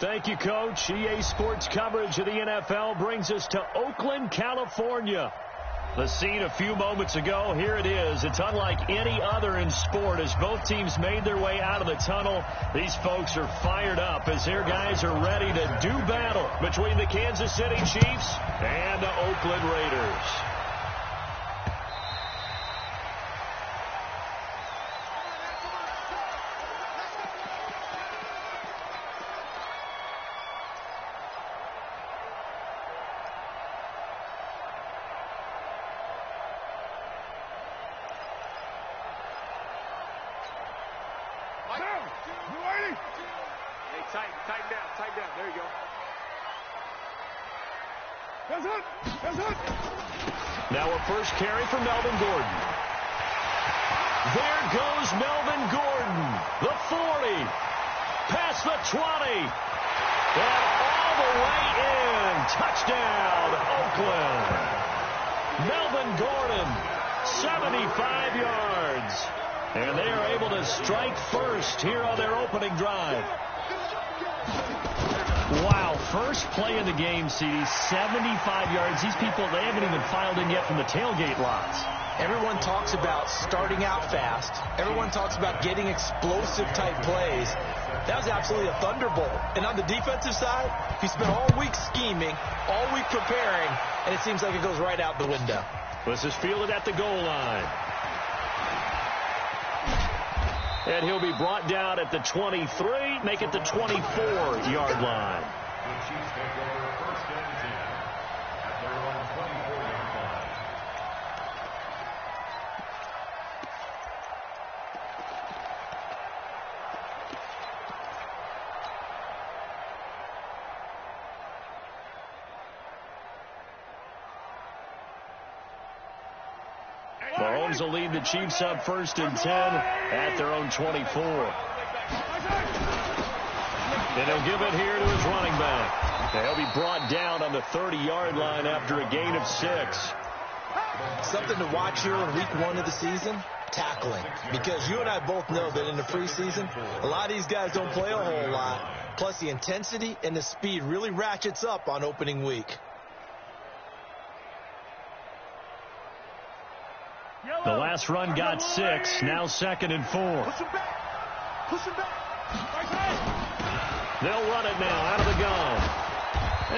Thank you, Coach. EA Sports coverage of the NFL brings us to Oakland, California. The scene a few moments ago, here it is. It's unlike any other in sport. As both teams made their way out of the tunnel, these folks are fired up as their guys are ready to do battle between the Kansas City Chiefs and the Oakland Raiders. Tighten down. There you go. That's it. Now a first carry for Melvin Gordon. There goes Melvin Gordon. The 40. Past the 20. And all the way in. Touchdown, Oakland. Melvin Gordon, 75 yards. And they are able to strike first here on their opening drive. Wow, first play of the game, CD, 75 yards. These people, they haven't even filed in yet from the tailgate lots. Everyone talks about starting out fast. Everyone talks about getting explosive-type plays. That was absolutely a thunderbolt. And on the defensive side, he spent all week scheming, all week preparing, and it seems like it goes right out the window. This is fielded at the goal line. And he'll be brought down at the 23, make it the 24-yard line. Mahomes will lead the Chiefs up 1st and 10 at their own 24. And he'll give it here to his running back. They'll be brought down on the 30-yard line after a gain of 6. Something to watch here in week 1 of the season, tackling. Because you and I both know that in the preseason, a lot of these guys don't play a whole lot. Plus, the intensity and the speed really ratchets up on opening week. The last run got 6. Now 2nd and 4. Push him back. They'll run it now out of the gun.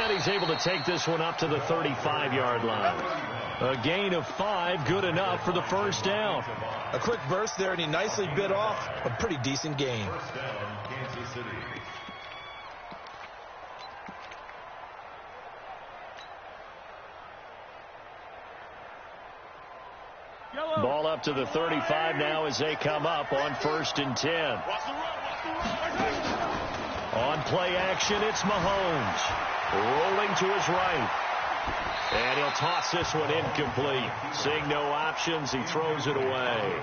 And he's able to take this one up to the 35-yard line. A gain of 5, good enough for the first down. A quick burst there, and he nicely bit off a pretty decent gain. Ball up to the 35 now as they come up on 1st and 10. On play action, it's Mahomes. Rolling to his right. And he'll toss this one incomplete. Seeing no options, he throws it away.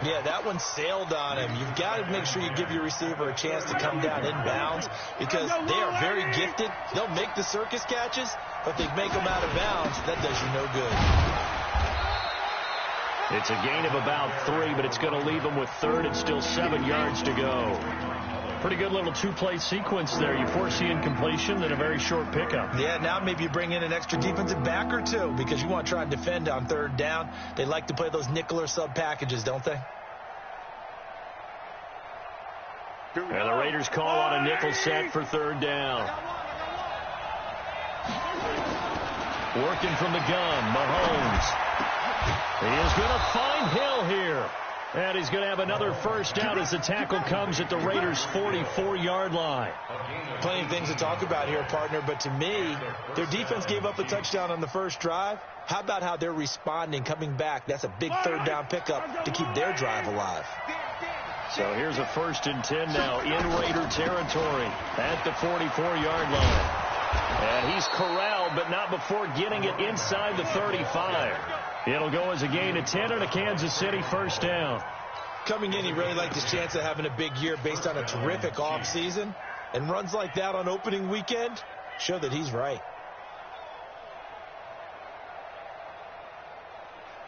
Yeah, that one sailed on him. You've got to make sure you give your receiver a chance to come down inbounds because they are very gifted. They'll make the circus catches, but they make them out of bounds. That does you no good. It's a gain of about 3, but it's going to leave them with 3rd and still 7 yards to go. Pretty good little two-play sequence there. You force the incompletion, then a very short pickup. Yeah, now maybe you bring in an extra defensive back or two because you want to try and defend on 3rd down. They like to play those nickel or sub packages, don't they? And the Raiders call on a nickel set for 3rd down. Working from the gun, Mahomes. He is going to find Hill here. And he's going to have another first down as the tackle comes at the Raiders' 44-yard line. Plenty of things to talk about here, partner, but to me, their defense gave up a touchdown on the first drive. How about how they're responding, coming back? That's a big 3rd down pickup to keep their drive alive. So here's a 1st and 10 now in Raider territory at the 44-yard line. And he's corralled, but not before getting it inside the 35. It'll go as a gain of 10 and a Kansas City first down. Coming in, he really liked his chance of having a big year based on a terrific offseason. And runs like that on opening weekend show that he's right.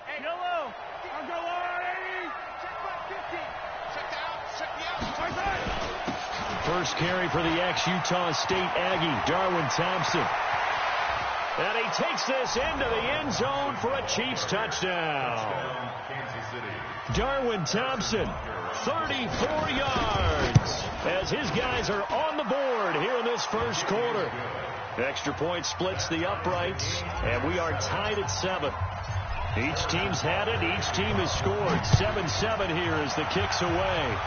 Hey, Yellow. I'll go on, 80. Check back 50. Check the out. first carry for the ex-Utah State Aggie, Darwin Thompson. And he takes this into the end zone for a Chiefs touchdown. Darwin Thompson, 34 yards, as his guys are on the board here in this first quarter. Extra point splits the uprights, and we are tied at 7. Each team's had it. Each team has scored. 7-7 here as the kick's away.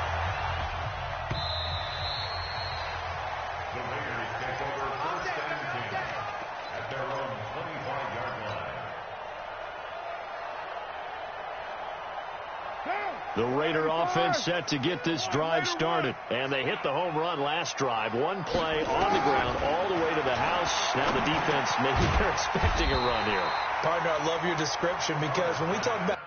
The Raider offense set to get this drive started. And they hit the home run last drive. One play on the ground all the way to the house. Now the defense, maybe they're expecting a run here. Partner, I love your description because when we talk about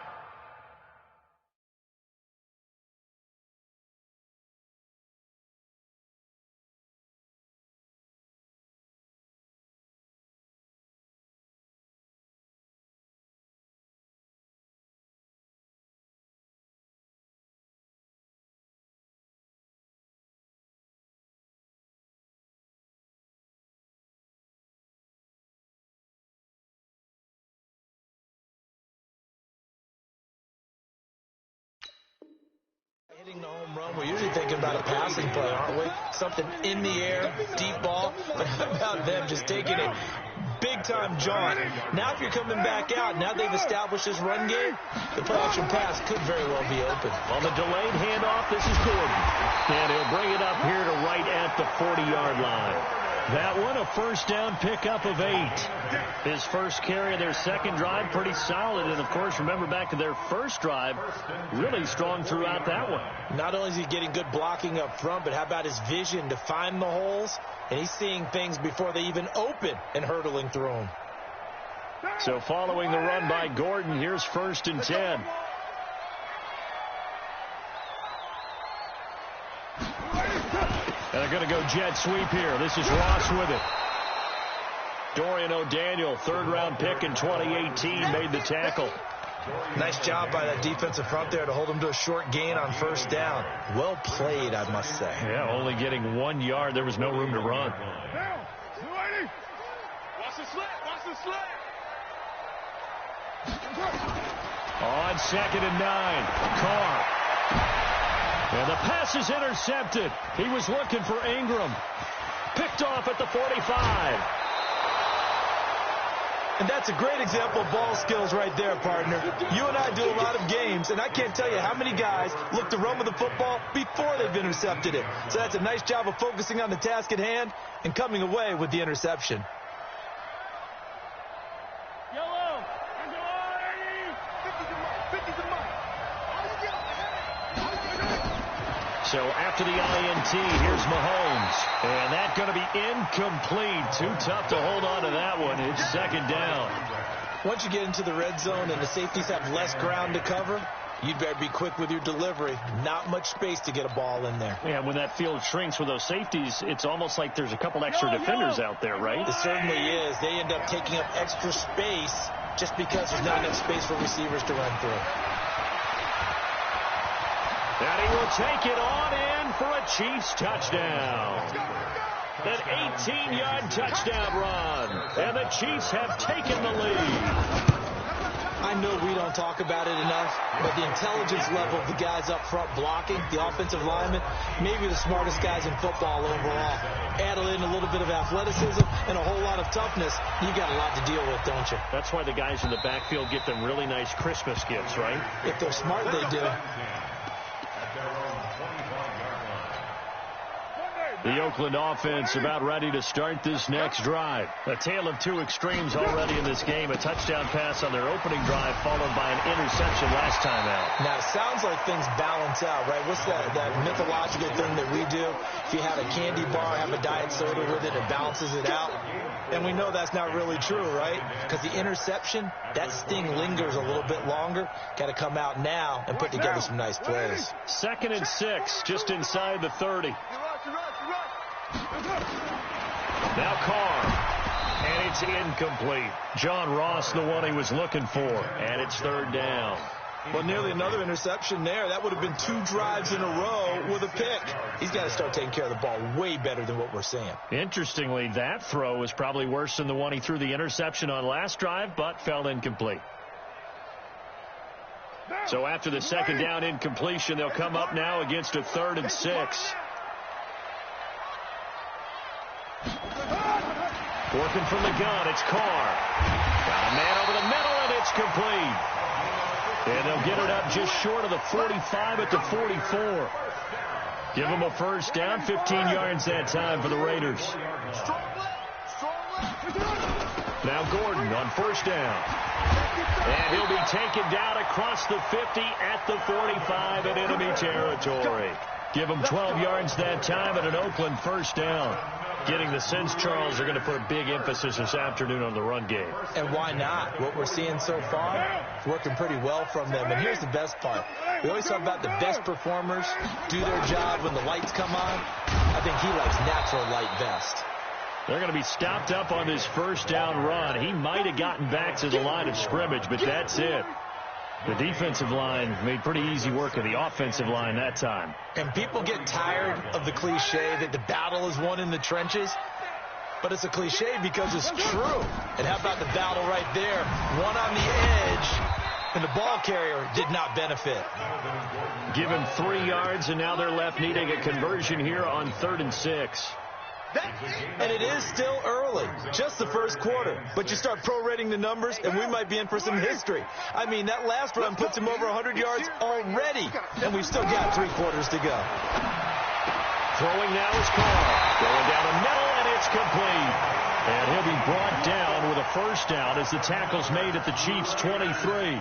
hitting the home run, we're usually thinking about a passing play, aren't we? Something in the air, deep ball. But how about them just taking it big-time jaunt? Now if you're coming back out, now they've established this run game, the play-action pass could very well be open. On the delayed handoff, this is Gordon. And he'll bring it up here to right at the 40-yard line. That one, a first down pickup of 8. His first carry of their second drive, pretty solid. And, of course, remember back to their first drive, really strong throughout that one. Not only is he getting good blocking up front, but how about his vision to find the holes? And he's seeing things before they even open and hurtling through them. So following the run by Gordon, here's 1st and 10. And they're going to go jet sweep here. This is Ross with it. Dorian O'Daniel, 3rd-round pick in 2018, made the tackle. Nice job by that defensive front there to hold him to a short gain on 1st down. Well played, I must say. Yeah, only getting 1 yard. There was no room to run. Watch the slant. Watch the slant. On 2nd and 9, Carr. And the pass is intercepted. He was looking for Ingram. Picked off at the 45. And that's a great example of ball skills right there, partner. You and I do a lot of games, and I can't tell you how many guys look to run with the football before they've intercepted it. So that's a nice job of focusing on the task at hand and coming away with the interception. Yellow. So after the INT, here's Mahomes. And that's going to be incomplete. Too tough to hold on to that one. It's 2nd down. Once you get into the red zone and the safeties have less ground to cover, you'd better be quick with your delivery. Not much space to get a ball in there. Yeah, when that field shrinks with those safeties, it's almost like there's a couple extra defenders out there, right? It certainly is. They end up taking up extra space just because there's not enough space for receivers to run through. And he will take it on in for a Chiefs touchdown. An 18-yard touchdown run. And the Chiefs have taken the lead. I know we don't talk about it enough, but the intelligence level of the guys up front blocking, the offensive linemen, maybe the smartest guys in football overall. Add in a little bit of athleticism and a whole lot of toughness, you got a lot to deal with, don't you? That's why the guys in the backfield get them really nice Christmas gifts, right? If they're smart, they do. The Oakland offense about ready to start this next drive. A tale of two extremes already in this game. A touchdown pass on their opening drive followed by an interception last time out. Now, it sounds like things balance out, right? What's that mythological thing that we do? If you have a candy bar, have a diet soda with it, it balances it out. And we know that's not really true, right? Because the interception, that sting lingers a little bit longer. Got to come out now and put together some nice plays. 2nd and 6, just inside the 30. Now Carr, and it's incomplete. John Ross, the one he was looking for, and it's 3rd down. Well, nearly another interception there. That would have been 2 drives in a row with a pick. He's got to start taking care of the ball way better than what we're seeing. Interestingly, that throw was probably worse than the one he threw the interception on last drive, but fell incomplete. So after the second down incompletion, they'll come up now against a 3rd and 6. Working from the gun, it's Carr. Got a man over the middle, and it's complete. And they'll get it up just short of the 45 at the 44. Give them a first down, 15 yards that time for the Raiders. Now Gordon on first down. And he'll be taken down across the 50 at the 45 in enemy territory. Give them 12 yards that time and an Oakland first down. Getting the sense, Charles, they're going to put a big emphasis this afternoon on the run game. And why not? What we're seeing so far is working pretty well from them. And here's the best part. We always talk about the best performers do their job when the lights come on. I think he likes natural light best. They're going to be stopped up on this first down run. He might have gotten back to the line of scrimmage, but that's it. The defensive line made pretty easy work of the offensive line that time. And people get tired of the cliche that the battle is won in the trenches. But it's a cliche because it's true. And how about the battle right there? One on the edge, and the ball carrier did not benefit. Give him 3 yards, and now they're left needing a conversion here on 3rd and 6. And it is still early, just the first quarter. But you start prorating the numbers, and we might be in for some history. I mean, that last run puts him over 100 yards already, and we've still got 3 quarters to go. Throwing now is Carr. Going down the middle, and it's complete. And he'll be brought down with a first down as the tackle's made at the Chiefs' 23. First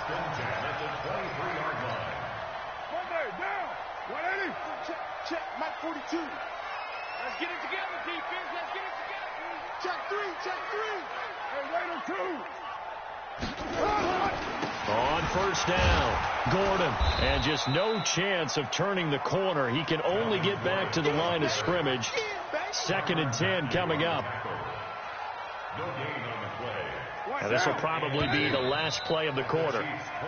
and 10 at the 23-yard line. One day, down. 180. Check, Mike 42. Let's get it together, defense. Let's get it together. Check 3, check 3. Hey, Raider 2. On first down, Gordon. And just no chance of turning the corner. He can only get back to the line of scrimmage. 2nd and 10 coming up. No gain on the play. And this will probably be the last play of the quarter.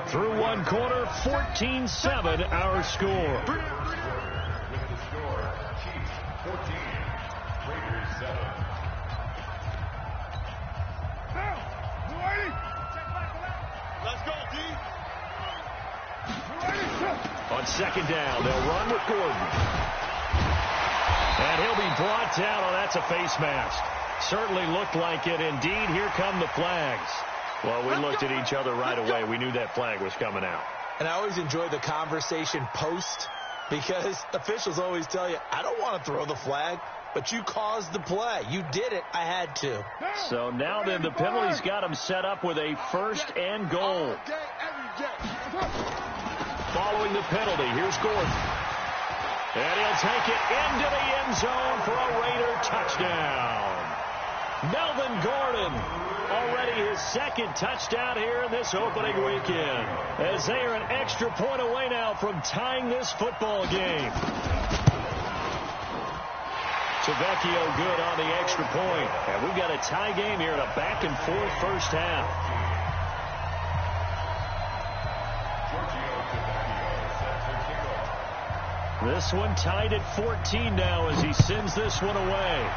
Through one quarter, 14-7 our score. With the score, Chiefs 14, Raiders 7. Down. 280. Let's go, D. 280. On second down, they'll run with Gordon. And he'll be brought down. Oh, that's a face mask. Certainly looked like it. Indeed, here come the flags. Well, we looked at each other right away. We knew that flag was coming out. And I always enjoy the conversation post, because officials always tell you, I don't want to throw the flag, but you caused the play. You did it. I had to. So now then, the penalty's got him set up with a 1st and goal. Following the penalty, here's Gordon. And he'll take it into the end zone for a Raider touchdown. Melvin Gordon, already his 2nd touchdown here in this opening weekend, as they are an extra point away now from tying this football game. Tavecchio good on the extra point. And we've got a tie game here in a back-and-forth first half. This one tied at 14 now as he sends this one away.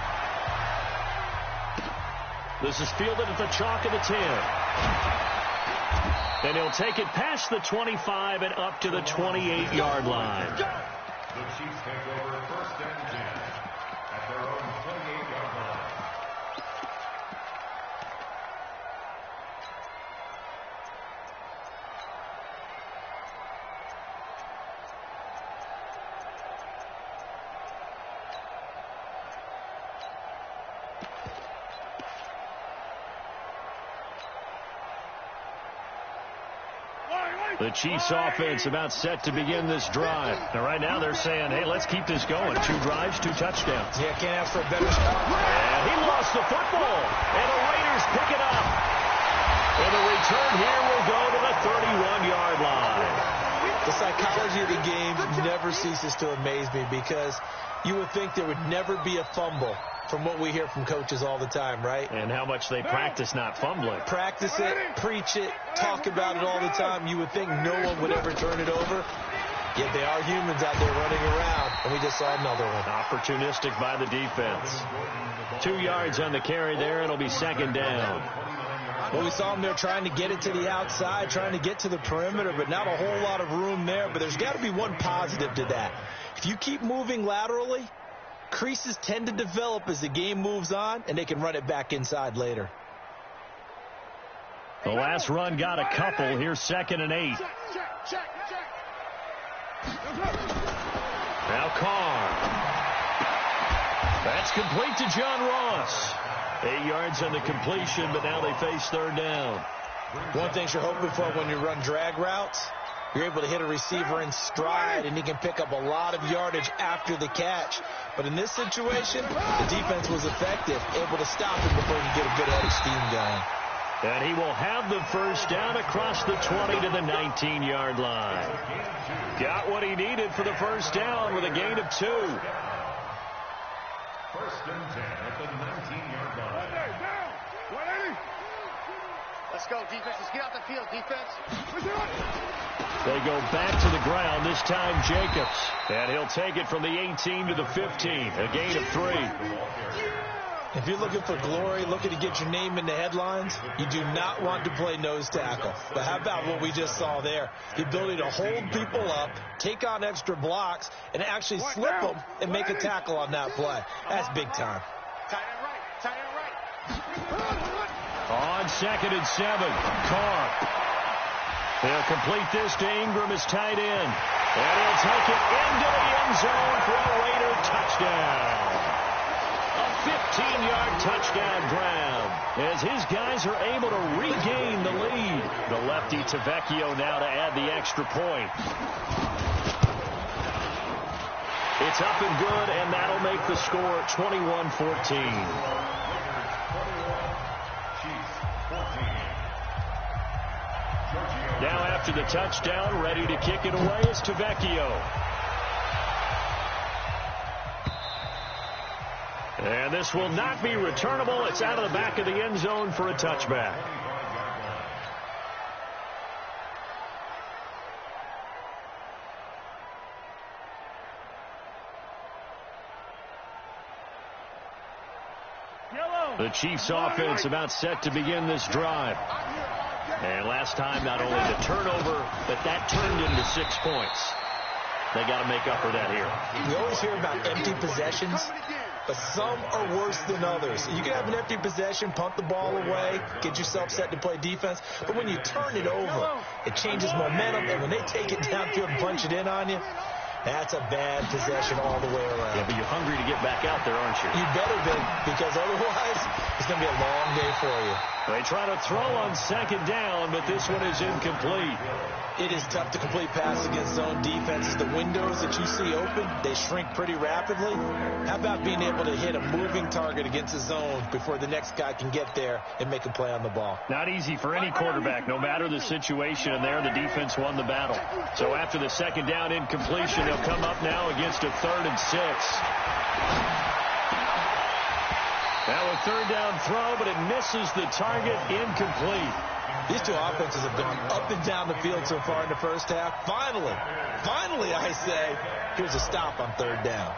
This is fielded at the chalk of the 10. And he'll take it past the 25 and up to the 28-yard line. The Chiefs take over 1st and 10 at their own 28-yard line. The Chiefs offense about set to begin this drive. Now, right now they're saying, hey, let's keep this going. 2 drives, 2 touchdowns. Yeah, can't ask for a better start. And he lost the football. And the Raiders pick it up. And the return here will go to the 31-yard line. The psychology of the game never ceases to amaze me, because you would think there would never be a fumble from what we hear from coaches all the time, right? And how much they practice not fumbling. Practice it, preach it, talk about it all the time. You would think no one would ever turn it over. Yet they are humans out there running around, and we just saw another one. Opportunistic by the defense. 2 yards on the carry there. It'll be second down. Well, we saw them there trying to get it to the outside, trying to get to the perimeter, but not a whole lot of room there. But there's got to be one positive to that. If you keep moving laterally, creases tend to develop as the game moves on, and they can run it back inside later. The last run got a couple. Here's 2nd and 8. Now Carr. That's complete to John Ross. 8 yards on the completion, but now they face third down. One thing you're hoping for when you run drag routes, you're able to hit a receiver in stride, and he can pick up a lot of yardage after the catch. But in this situation, the defense was effective, able to stop him before he could get a good head of steam going. And he will have the first down across the 20 to the 19-yard line. Got what he needed for the first down with a gain of 2. 1st and 10 at the 19-yard line. Down. 180. Let's go, defense. Let's get out the field, defense. They go back to the ground, this time Jacobs. And he'll take it from the 18 to the 15, a gain of 3. If you're looking for glory, looking to get your name in the headlines, you do not want to play nose tackle. But how about what we just saw there? The ability to hold people up, take on extra blocks, and actually slip them and make a tackle on that play. That's big time. Tight end right. Tight end right. On 2nd and 7, Carr. They'll complete this to Ingram as tight end. And he'll take it into the end zone for a Raider touchdown. A 15-yard touchdown grab as his guys are able to regain the lead. The lefty Tavecchio now to add the extra point. It's up and good, and that'll make the score 21-14. Now after the touchdown, ready to kick it away is Tavecchio. And this will not be returnable. It's out of the back of the end zone for a touchback. The Chiefs offense about set to begin this drive. And last time, not only the turnover, but that turned into 6 points. They got to make up for that here. We always hear about empty possessions, but some are worse than others. You can have an empty possession, punt the ball away, get yourself set to play defense, but when you turn it over, it changes momentum, and when they take it downfield and punch it in on you, that's a bad possession all the way around. Yeah, but you're hungry to get back out there, aren't you? You better be, because otherwise it's going to be a long day for you. They try to throw on 2nd down, but this one is incomplete. It is tough to complete passes against zone defenses. The windows that you see open, they shrink pretty rapidly. How about being able to hit a moving target against the zone before the next guy can get there and make a play on the ball? Not easy for any quarterback, no matter the situation, and there the defense won the battle. So after the 2nd down incompletion, they'll come up now against a 3rd and 6. Now a 3rd down throw, but it misses the target, incomplete. These two offenses have gone up and down the field so far in the first half. Finally, I say, here's a stop on 3rd down.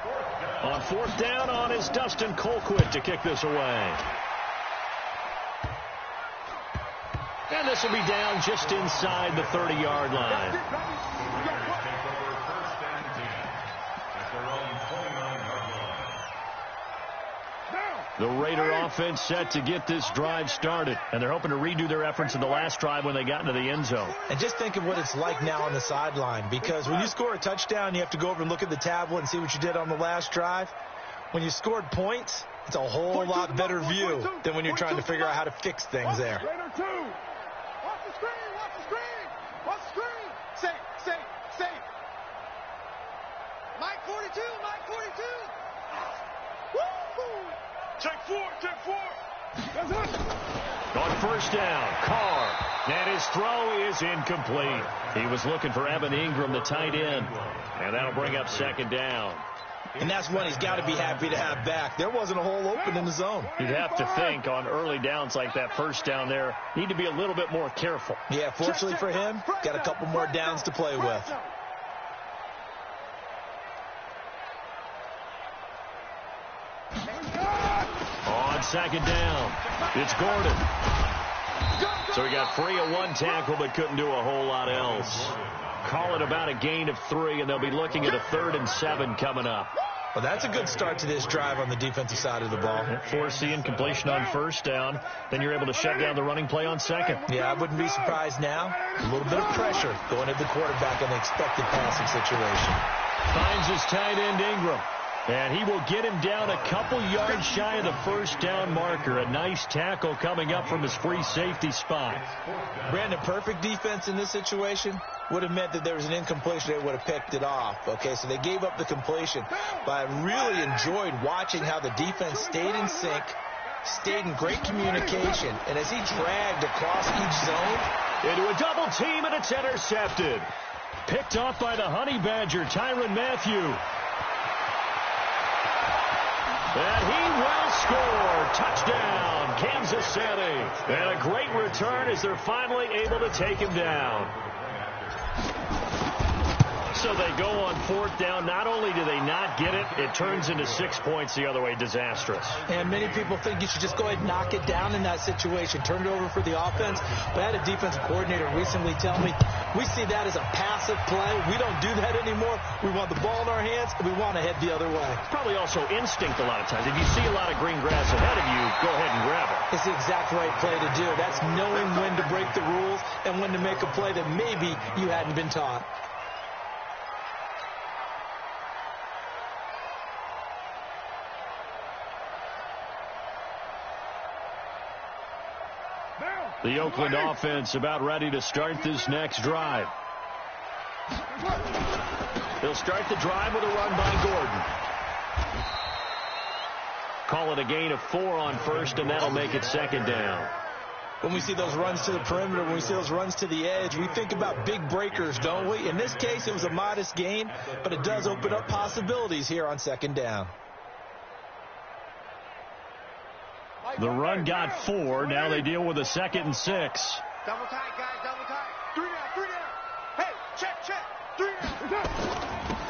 On 4th down on is Dustin Colquitt to kick this away. And this will be down just inside the 30-yard line. The Raider offense set to get this drive started, and they're hoping to redo their efforts in the last drive when they got into the end zone. And just think of what it's like now on the sideline, because when you score a touchdown, you have to go over and look at the tablet and see what you did on the last drive. When you scored points, it's a whole lot better view than when you're trying to figure out how to fix things there. Raider 2. Watch the screen, watch the screen, watch the screen. Safe. Mike 42, Mike 42. Woo! Check 4. On 1st down, Carr. And his throw is incomplete. He was looking for Evan Ingram, the tight end. And that'll bring up 2nd down. And that's one he's got to be happy to have back. There wasn't a hole open in the zone. You'd have to think on early downs like that first down there, need to be a little bit more careful. Yeah, fortunately for him, got a couple more downs to play with. On second down, it's Gordon. So he got free of one tackle but couldn't do a whole lot else. Call it about a gain of 3, and they'll be looking at a 3rd and 7 coming up. Well, that's a good start to this drive on the defensive side of the ball. Forcing completion on first down. Then you're able to shut down the running play on second. Yeah, I wouldn't be surprised now. A little bit of pressure going at the quarterback in the expected passing situation. Finds his tight end Ingram. And he will get him down a couple yards shy of the first down marker. A nice tackle coming up from his free safety spot. Brandon, perfect defense in this situation would have meant that there was an incompletion. They would have picked it off. Okay, so they gave up the completion. But I really enjoyed watching how the defense stayed in sync, stayed in great communication. And as he dragged across each zone, into a double team, and it's intercepted. Picked off by the Honey Badger, Tyrann Mathieu. And he will score. Touchdown, Kansas City. And a great return as they're finally able to take him down. So they go on 4th down. Not only do they not get it, it turns into 6 points the other way. Disastrous. And many people think you should just go ahead and knock it down in that situation. Turn it over for the offense. But I had a defensive coordinator recently tell me, we see that as a passive play. We don't do that anymore. We want the ball in our hands, and we want to head the other way. Probably also instinct a lot of times. If you see a lot of green grass ahead of you, go ahead and grab it. It's the exact right play to do. That's knowing when to break the rules and when to make a play that maybe you hadn't been taught. The Oakland offense about ready to start this next drive. They'll start the drive with a run by Gordon. Call it a gain of 4 on first, and that'll make it 2nd down. When we see those runs to the perimeter, when we see those runs to the edge, we think about big breakers, don't we? In this case, it was a modest gain, but it does open up possibilities here on 2nd down. The run got 4. Now they deal with a 2nd and 6. Double tight, guys, double tight. 3 down. Hey, check. 3 down.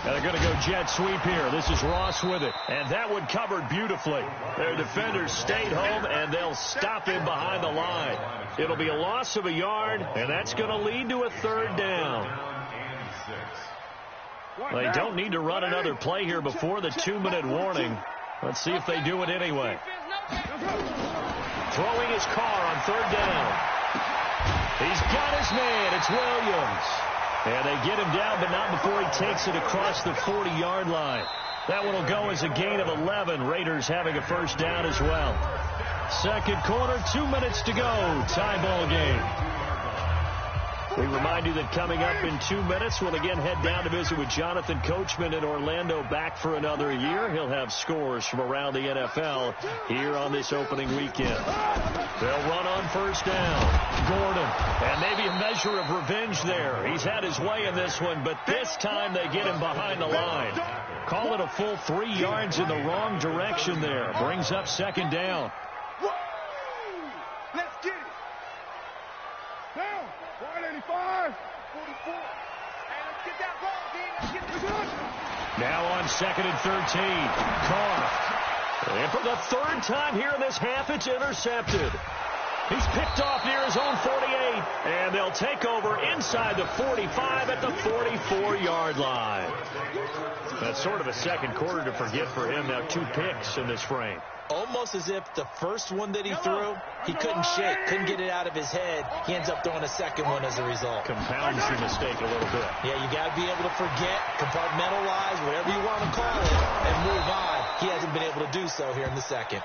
And they're going to go jet sweep here. This is Ross with it. And that one covered beautifully. Their defenders stayed home, and they'll stop him behind the line. It'll be a loss of a yard, and that's going to lead to a 3rd down. They don't need to run another play here before the 2-minute warning. Let's see if they do it anyway. Throwing his car on 3rd down. He's got his man. It's Williams. And they get him down, but not before he takes it across the 40-yard line. That one will go as a gain of 11. Raiders having a 1st down as well. 2nd quarter, 2 minutes to go. Tie ball game. We remind you that coming up in 2 minutes, we'll again head down to visit with Jonathan Coachman in Orlando, back for another year. He'll have scores from around the NFL here on this opening weekend. They'll run on 1st down. Gordon, and maybe a measure of revenge there. He's had his way in this one, but this time they get him behind the line. Call it a full 3 yards in the wrong direction there. Brings up 2nd down. Let's get it. Down. 185. 44. Hey, let's get that ball, D. Let's get this one. Now on 2nd and 13. Carr. And for the 3rd time here in this half, it's intercepted. He's picked off near his own 48. And they'll take over inside the 45 at the 44-yard line. That's sort of a 2nd quarter to forget for him. Now 2 picks in this frame. Almost as if the first one that he threw, he couldn't shake, couldn't get it out of his head. He ends up throwing a 2nd one as a result. Compounds the mistake a little bit. Yeah, you got to be able to forget, compartmentalize, whatever you want to call it, and move on. He hasn't been able to do so here in the 2nd.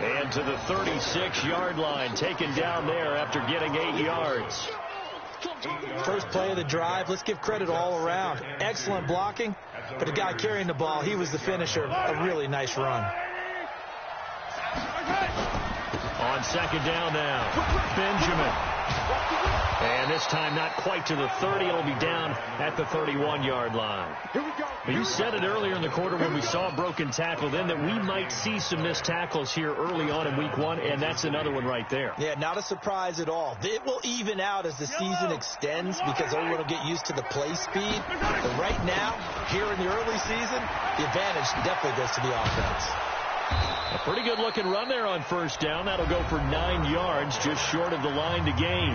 And to the 36-yard line, taken down there after getting 8 yards. First play of the drive. Let's give credit all around. Excellent blocking, but the guy carrying the ball, he was the finisher. A really nice run. On 2nd down now, Benjamin. And this time not quite to the 30. It'll be down at the 31-yard line. But you said it earlier in the quarter when we saw a broken tackle then that we might see some missed tackles here early on in week 1, and that's another one right there. Yeah, not a surprise at all. It will even out as the season extends because everyone will get used to the play speed. But right now, here in the early season, the advantage definitely goes to the offense. A pretty good-looking run there on first down. That'll go for 9 yards, just short of the line to gain.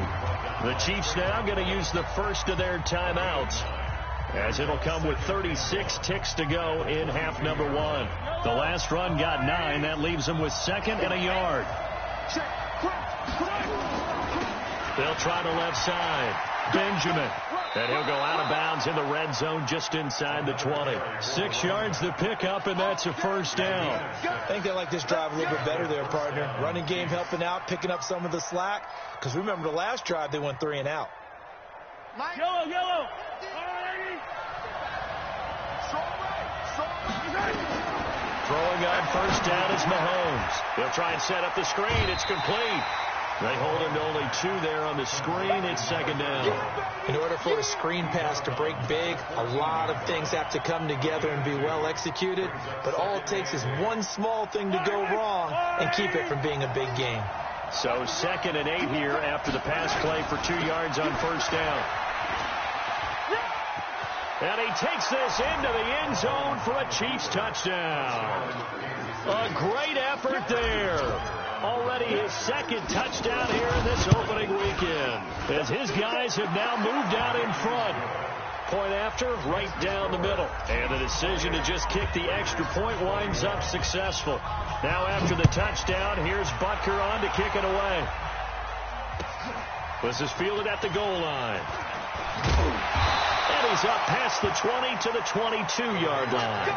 The Chiefs now going to use the first of their timeouts, as it'll come with 36 ticks to go in half number 1. The last run got 9. That leaves them with 2nd and a yard. They'll try the left side. Benjamin. And he'll go out of bounds in the red zone just inside the 20. 6 yards to pick up, and that's a first down. I think they like this drive a little bit better there, partner. Running game helping out, picking up some of the slack. Because remember, the last drive, they went 3 and out. Yellow. Throwing on first down is Mahomes. They'll try and set up the screen. It's complete. They hold him to only 2 there on the screen. It's 2nd down. In order for a screen pass to break big, a lot of things have to come together and be well executed. But all it takes is one small thing to go wrong and keep it from being a big game. So 2nd and 8 here after the pass play for 2 yards on first down. And he takes this into the end zone for a Chiefs touchdown. A great effort there. Already his 2nd touchdown here in this opening weekend, as his guys have now moved out in front. Point after, right down the middle. And the decision to just kick the extra point winds up successful. Now after the touchdown, here's Butker on to kick it away. This is fielded at the goal line. And he's up past the 20 to the 22-yard line.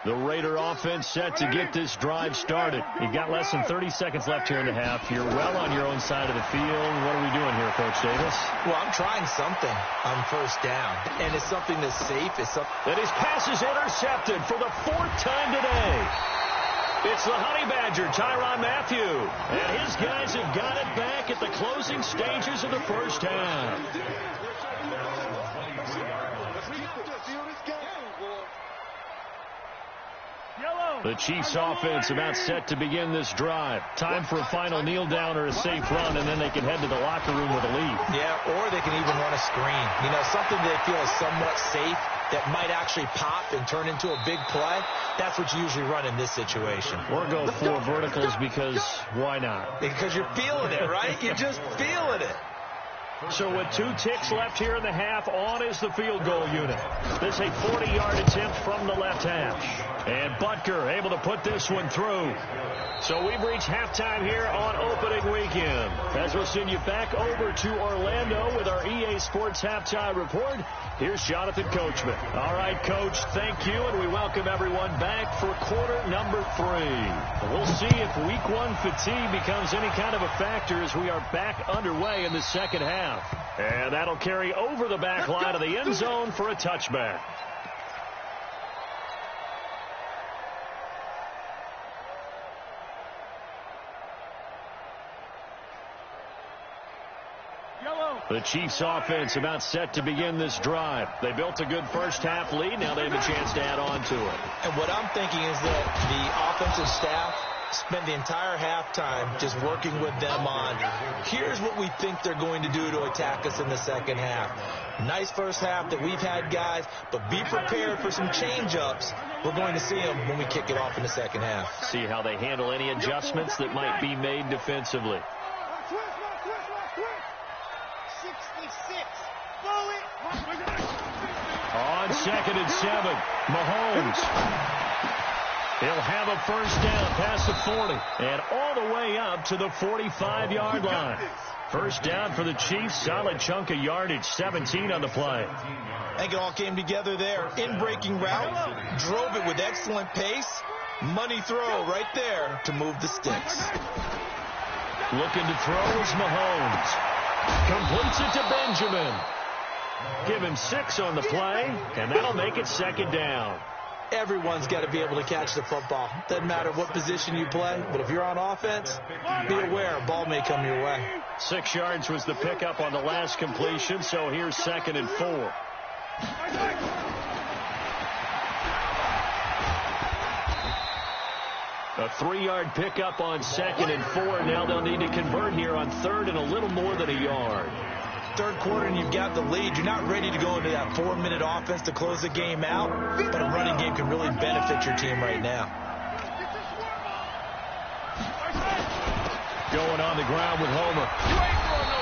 The Raider offense set to get this drive started. You've got less than 30 seconds left here in the half. You're well on your own side of the field. What are we doing here, Coach Davis? Well, I'm trying something on first down, and it's something that's safe. And his pass is intercepted for the 4th time today. It's the Honey Badger, Tyrann Mathieu. And his guys have got it back at the closing stages of the first half. The Chiefs offense about set to begin this drive. Time for a final kneel down or a safe run, and then they can head to the locker room with a lead. Yeah, or they can even run a screen. You know, something they feel is somewhat safe that might actually pop and turn into a big play. That's what you usually run in this situation. Or go 4 verticals because why not? Because you're feeling it, right? You're just feeling it. So with 2 ticks left here in the half, on is the field goal unit. This is a 40-yard attempt from the left hash. And Butker able to put this one through. So we've reached halftime here on opening weekend. As we'll send you back over to Orlando with our EA Sports Halftime Report, here's Jonathan Coachman. All right, Coach, thank you, and we welcome everyone back for quarter number 3. We'll see if week 1 fatigue becomes any kind of a factor as we are back underway in the second half. And that'll carry over the back line of the end zone for a touchback. The Chiefs offense about set to begin this drive. They built a good first half lead. Now they have a chance to add on to it. And what I'm thinking is that the offensive staff spend the entire halftime just working with them on, here's what we think they're going to do to attack us in the second half. Nice first half that we've had, guys, but be prepared for some change-ups. We're going to see them when we kick it off in the second half. See how they handle any adjustments that might be made defensively. 66. On 2nd and 7, Mahomes. He'll have a first down past the 40 and all the way up to the 45-yard line. First down for the Chiefs. Solid chunk of yardage, 17 on the play. I think it all came together there. In-breaking route, drove it with excellent pace. Money throw right there to move the sticks. Looking to throw is Mahomes. Completes it to Benjamin. Give him 6 on the play, and that'll make it second down. everyone's got to be able to catch the football. Doesn't matter what position you play, but if you're on offense, be aware a ball may come your way. 6 yards was the pickup on the last completion, so here's 2nd and 4. A 3-yard pickup on 2nd and 4. Now they'll need to convert here on 3rd and a little more than a yard. Third quarter and you've got the lead. You're not ready to go into that 4-minute offense to close the game out, but a running game can really benefit your team right now. Going on the ground with Homer.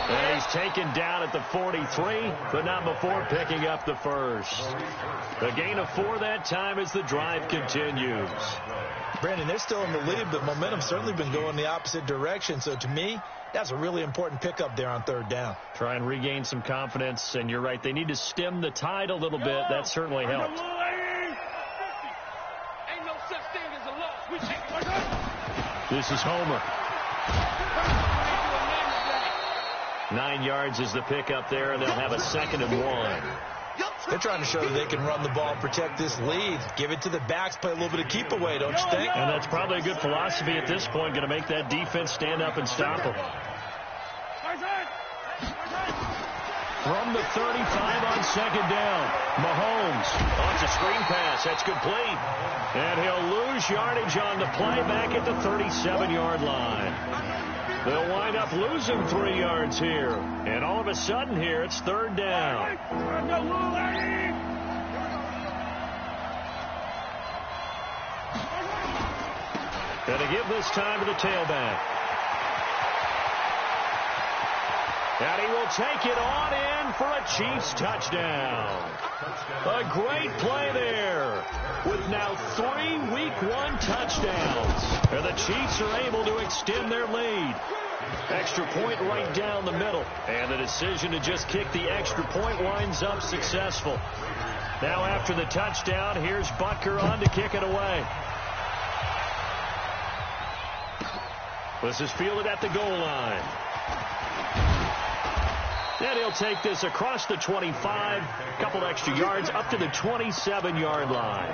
And he's taken down at the 43, but not before picking up the first. A gain of 4 that time as the drive continues. Brandon, they're still in the lead, but momentum's certainly been going the opposite direction. So to me, that's a really important pickup there on 3rd down. Try and regain some confidence, and you're right. They need to stem the tide a little bit. That certainly helped. Ain't no such thing as a loss. We take it. This is Homer. 9 yards is the pickup there, and they'll have a 2nd and 1. They're trying to show that they can run the ball and protect this lead. Give it to the backs, play a little bit of keep away, don't you think? And that's probably a good philosophy at this point, going to make that defense stand up and stop them. From the 35 on 2nd down, Mahomes launches a screen pass. That's complete. And he'll lose yardage on the play back at the 37-yard line. They'll wind up losing 3 yards here. And all of a sudden here, it's 3rd down. And to give this time to the tailback. And he will take it on in for a Chiefs touchdown. A great play there with now 3 Week 1 touchdowns. And the Chiefs are able to extend their lead. Extra point right down the middle. And the decision to just kick the extra point winds up successful. Now after the touchdown, here's Butker on to kick it away. This is fielded at the goal line. And he'll take this across the 25, a couple extra yards up to the 27-yard line.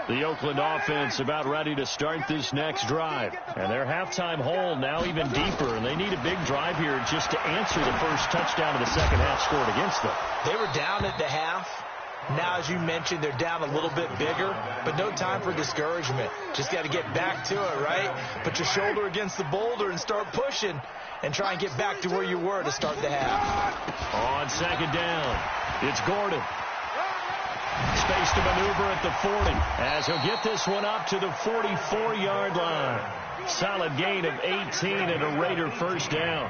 The Oakland offense about ready to start this next drive. And their halftime hole now even deeper. And they need a big drive here just to answer the first touchdown of the second half scored against them. They were down at the half. Now, as you mentioned, they're down a little bit bigger, but no time for discouragement. Just got to get back to it, right? Put your shoulder against the boulder and start pushing and try and get back to where you were to start the half. On 2nd down, it's Gordon. Space to maneuver at the 40 as he'll get this one up to the 44-yard line. Solid gain of 18 and a Raider first down.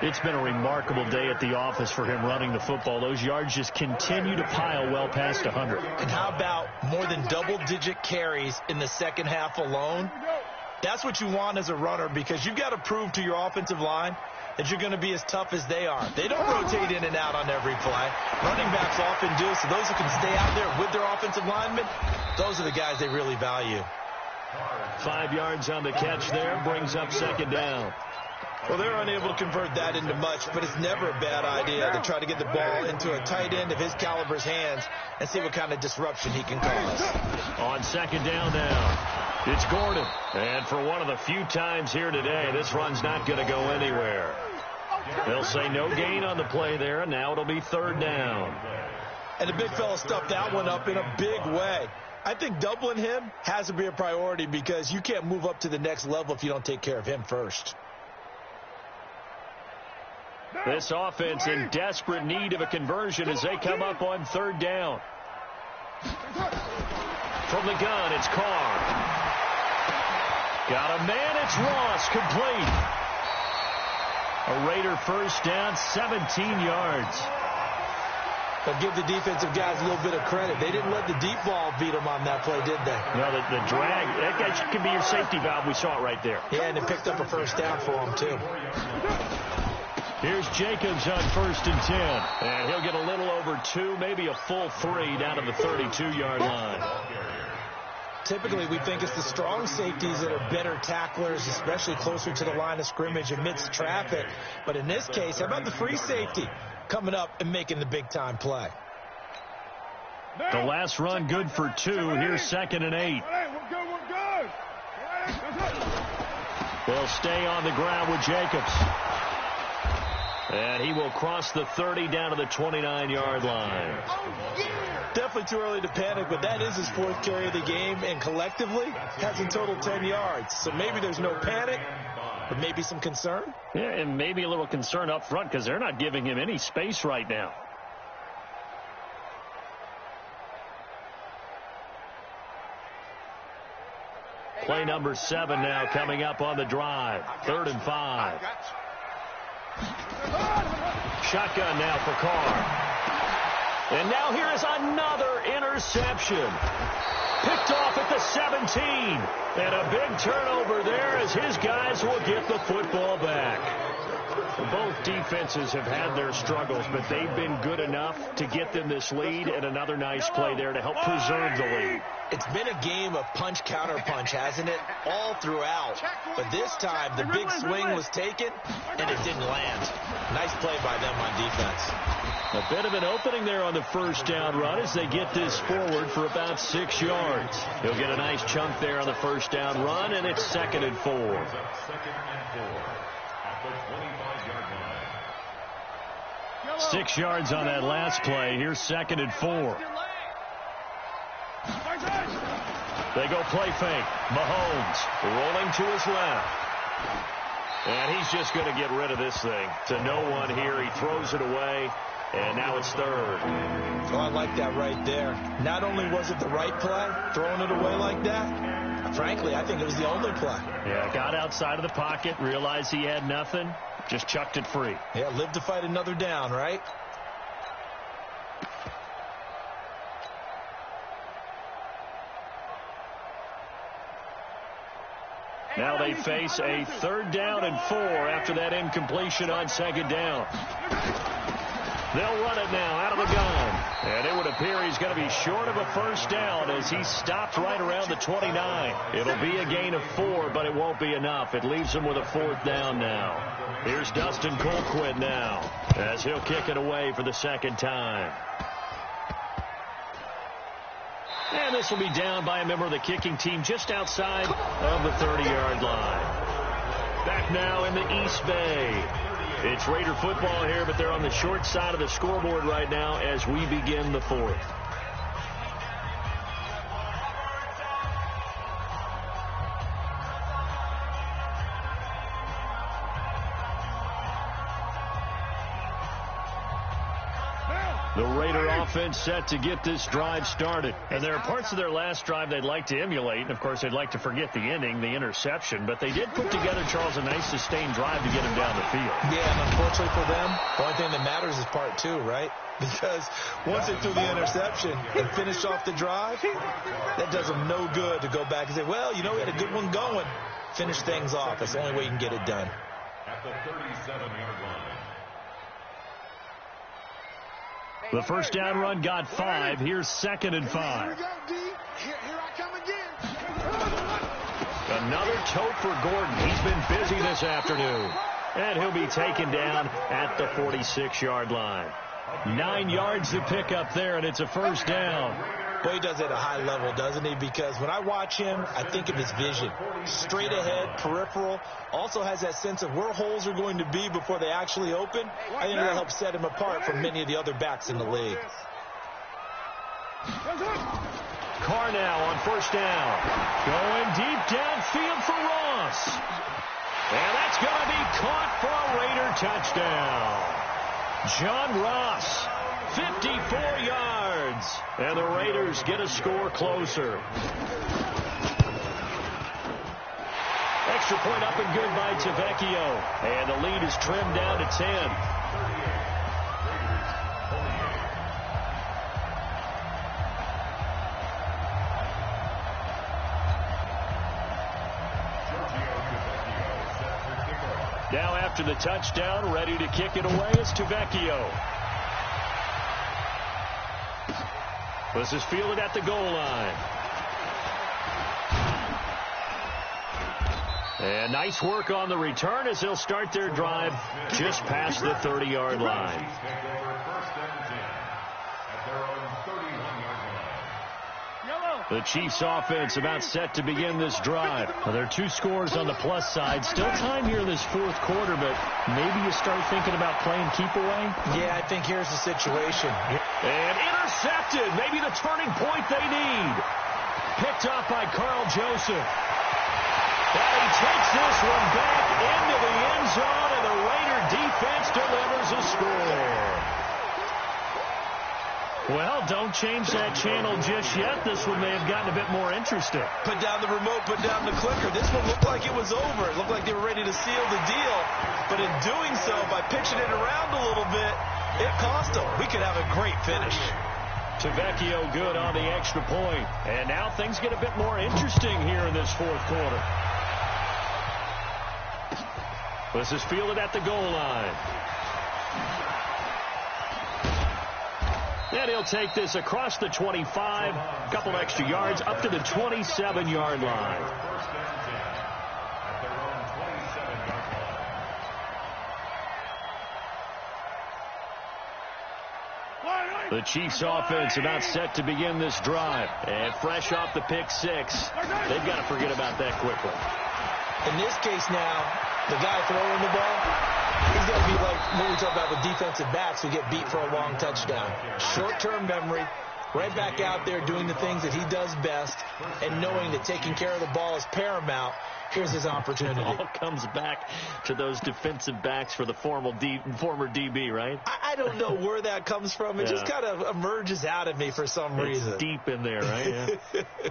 It's been a remarkable day at the office for him running the football. Those yards just continue to pile well past 100. And how about more than double-digit carries in the second half alone? That's what you want as a runner because you've got to prove to your offensive line that you're going to be as tough as they are. They don't rotate in and out on every play. Running backs often do, so those who can stay out there with their offensive linemen, those are the guys they really value. 5 yards on the catch there, brings up 2nd down. Well, they're unable to convert that into much, but it's never a bad idea to try to get the ball into a tight end of his caliber's hands and see what kind of disruption he can cause. On 2nd down now, it's Gordon. And for one of the few times here today, this run's not going to go anywhere. They'll say no gain on the play there, and now it'll be 3rd down. And the big fella stuffed that one up in a big way. I think doubling him has to be a priority because you can't move up to the next level if you don't take care of him first. This offense in desperate need of a conversion as they come up on 3rd down. From the gun, it's Carr. Got a man, it's Ross, complete. A Raider first down, 17 yards. But give the defensive guys a little bit of credit. They didn't let the deep ball beat them on that play, did they? No, the drag, that guy can be your safety valve. We saw it right there. Yeah, and it picked up a first down for them, too. Here's Jacobs on 1st and 10. And he'll get a little over 2, maybe a full 3 down to the 32-yard line. Typically, we think it's the strong safeties that are better tacklers, especially closer to the line of scrimmage amidst traffic. But in this case, how about the free safety? coming up and making the big-time play. The last run good for 2. Here's 2nd and 8. We're good. They'll stay on the ground with Jacobs. And he will cross the 30 down to the 29-yard line. Definitely too early to panic, but that is his 4th carry of the game, and collectively has in total 10 yards. So maybe there's no panic, but maybe some concern. Yeah, and maybe a little concern up front because they're not giving him any space right now. Play number 7 now coming up on the drive. 3rd and 5. Shotgun now for Carr. And now here is another interception. Picked off at the 17. And a big turnover there as his guys will get the football back. Both defenses have had their struggles, but they've been good enough to get them this lead, and another nice play there to help preserve the lead. It's been a game of punch-counter-punch, hasn't it? All throughout. But this time, the big swing was taken, and it didn't land. Nice play by them on defense. A bit of an opening there on the first down run as they get this forward for about 6 yards. He'll get a nice chunk there on the first down run, and it's 2nd and 4. 6 yards on that last play. Here's 2nd and 4. They go play fake. Mahomes rolling to his left. And he's just going to get rid of this thing. To no one here. He throws it away. And now it's 3rd. Oh, I like that right there. Not only was it the right play, throwing it away like that, frankly, I think it was the only play. Yeah, got outside of the pocket, realized he had nothing, just chucked it free. Yeah, live to fight another down, right? Now they face a 3rd down and 4 after that incompletion on 2nd down. They'll run it now out of the gun. And it would appear he's going to be short of a first down as he stopped right around the 29. It'll be a gain of 4, but it won't be enough. It leaves him with a 4th down now. Here's Dustin Colquitt now as he'll kick it away for the 2nd time. And this will be down by a member of the kicking team just outside of the 30-yard line. Back now in the East Bay. It's Raider football here, but they're on the short side of the scoreboard right now as we begin the 4th. The Raider offense set to get this drive started. And there are parts of their last drive they'd like to emulate. And, of course, they'd like to forget the ending, the interception. But they did put together, Charles, a nice sustained drive to get him down the field. Yeah, and unfortunately for them, the only thing that matters is part 2, right? Because once they threw the interception and finished off the drive, that does them no good to go back and say, well, you know, we had a good one going. Finish things off. That's the only way you can get it done. At the 37-yard line. The first down run got 5. Here's 2nd and 5. Here we go, D. Here I come again. Another tote for Gordon. He's been busy this afternoon. And he'll be taken down at the 46-yard line. 9 yards to pick up there, and it's a first down. Well, he does it at a high level, doesn't he? Because when I watch him, I think of his vision. Straight ahead, peripheral. Also has that sense of where holes are going to be before they actually open. I think that'll help set him apart from many of the other backs in the league. Carr now on first down. Going deep downfield for Ross. And that's going to be caught for a Raider touchdown. John Ross, 54 yards. And the Raiders get a score closer. Extra point up and good by Tavecchio. And the lead is trimmed down to 10. Now after the touchdown, ready to kick it away is Tavecchio. This is fielded at the goal line. And nice work on the return as they'll start their drive just past the 30-yard line. The Chiefs offense about set to begin this drive. Well, there are 2 scores on the plus side. Still time here in this fourth quarter, but maybe you start thinking about playing keep away? Yeah, I think here's the situation. And intercepted. Maybe the turning point they need. Picked off by Carl Joseph. And he takes this one back into the end zone, and the Raider defense delivers a score. Well, don't change that channel just yet. This one may have gotten a bit more interesting. Put down the remote, put down the clicker. This one looked like it was over. It looked like they were ready to seal the deal. But in doing so, by pitching it around a little bit, it cost them. We could have a great finish. Tavecchio good on the extra point. And now things get a bit more interesting here in this fourth quarter. This is fielded at the goal line. And he'll take this across the 25, a couple extra yards, up to the 27-yard line. The Chiefs offense about set to begin this drive. And fresh off the pick 6, they've got to forget about that quickly. In this case now, the guy throwing the ball, he's going to be like what we talk about with defensive backs who get beat for a long touchdown. Short-term memory, right back out there doing the things that he does best, and knowing that taking care of the ball is paramount. Here's his opportunity. It all comes back to those defensive backs for the former DB, right? I don't know where that comes from. It just kind of emerges out of me for some reason. It's deep in there, right? Yeah.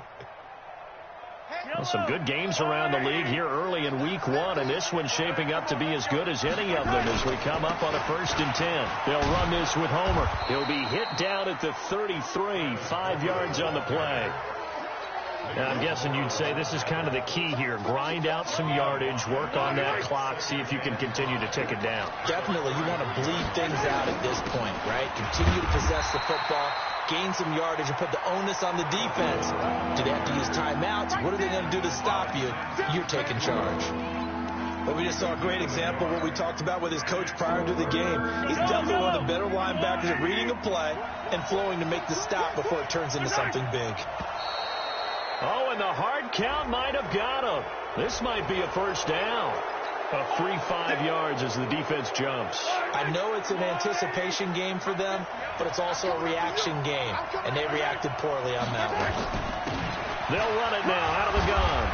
Well, some good games around the league here early in week 1, and this one's shaping up to be as good as any of them as we come up on a 1st and 10. They'll run this with Homer. He'll be hit down at the 33, 5 yards on the play. And I'm guessing you'd say this is kind of the key here. Grind out some yardage, work on that clock, see if you can continue to tick it down. Definitely. You want to bleed things out at this point, right? Continue to possess the football, gain some yardage, and put the onus on the defense. Do they have to use timeouts? What are they going to do to stop you? You're taking charge. Well, we just saw a great example of what we talked about with his coach prior to the game. He's definitely one of the better linebackers at reading a play and flowing to make the stop before it turns into something big. Oh, and the hard count might have got him. This might be a first down. A free 5 yards as the defense jumps. I know it's an anticipation game for them, but it's also a reaction game, and they reacted poorly on that one. They'll run it now out of the gun.